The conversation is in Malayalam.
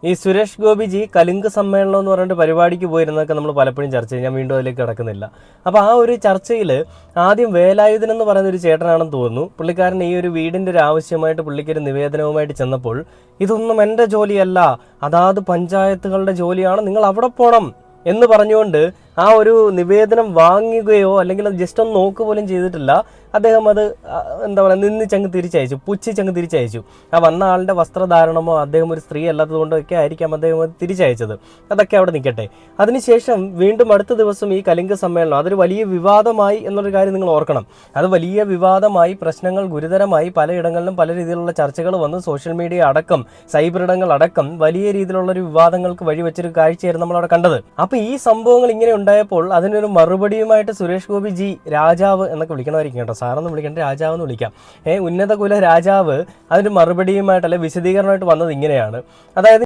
ഈ സുരേഷ് ഗോപിജി കലിംഗ് സമ്മേളനം എന്ന് പറഞ്ഞിട്ട് പരിപാടിക്ക് പോയിരുന്നതൊക്കെ നമ്മൾ പലപ്പോഴും ചർച്ച ചെയ്യും. ഞാൻ വീണ്ടും അതിലേക്ക് കിടക്കുന്നില്ല. അപ്പോൾ ആ ഒരു ചർച്ചയിൽ ആദ്യം വേലായുധൻ എന്ന് പറയുന്ന ഒരു ചേട്ടനാണെന്ന് തോന്നുന്നു. പുള്ളിക്കാരൻ ഈ ഒരു വീടിൻ്റെ ഒരു ആവശ്യമായിട്ട് പുള്ളിക്കൊരു നിവേദനവുമായിട്ട് ചെന്നപ്പോൾ ഇതൊന്നും എൻ്റെ ജോലിയല്ല, അതാത് പഞ്ചായത്തുകളുടെ ജോലിയാണ്, നിങ്ങൾ അവിടെ പോകണം എന്ന് പറഞ്ഞുകൊണ്ട് ആ ഒരു നിവേദനം വാങ്ങുകയോ അല്ലെങ്കിൽ അത് ജസ്റ്റ് ഒന്ന് നോക്കുക പോലും ചെയ്തിട്ടില്ല. അദ്ദേഹം അത് എന്താ പറയുക നിന്നിച്ചങ്ങ് തിരിച്ചയച്ചു, പുച്ഛിച്ചങ്ങ് തിരിച്ചയച്ചു. ആ വന്ന ആളുടെ വസ്ത്രധാരണമോ അദ്ദേഹം ഒരു സ്ത്രീ അല്ലാത്തത് കൊണ്ടൊക്കെ ആയിരിക്കാം അദ്ദേഹം അത് തിരിച്ചയച്ചത്. അതൊക്കെ അവിടെ നിൽക്കട്ടെ. അതിനുശേഷം വീണ്ടും അടുത്ത ദിവസം ഈ കലിംഗ് സമ്മേളനം അതൊരു വലിയ വിവാദമായി എന്നൊരു കാര്യം നിങ്ങൾ ഓർക്കണം. അത് വലിയ വിവാദമായി, പ്രശ്നങ്ങൾ ഗുരുതരമായി, പലയിടങ്ങളിലും പല രീതിയിലുള്ള ചർച്ചകൾ വന്ന് സോഷ്യൽ മീഡിയ അടക്കം സൈബർ ഇടങ്ങൾ അടക്കം വലിയ രീതിയിലുള്ളൊരു വിവാദങ്ങൾക്ക് വഴിവെച്ചൊരു കാഴ്ചയായിരുന്നു നമ്മളവിടെ കണ്ടത്. അപ്പോൾ ഈ സംഭവങ്ങൾ ഇങ്ങനെ ഉണ്ടായപ്പോൾ അതിനൊരു മറുപടിയുമായിട്ട് സുരേഷ് ഗോപി ജി രാജാവ് എന്നൊക്കെ വിളിക്കണമായിരിക്കും കേട്ടോ, സാറെന്ന് വിളിക്കേണ്ട രാജാവ് എന്ന് വിളിക്കാം, ഉന്നത കുല രാജാവ് അതിന് മറുപടിയുമായിട്ട് അല്ലെ വിശദീകരണമായിട്ട് വന്നത് ഇങ്ങനെയാണ്. അതായത്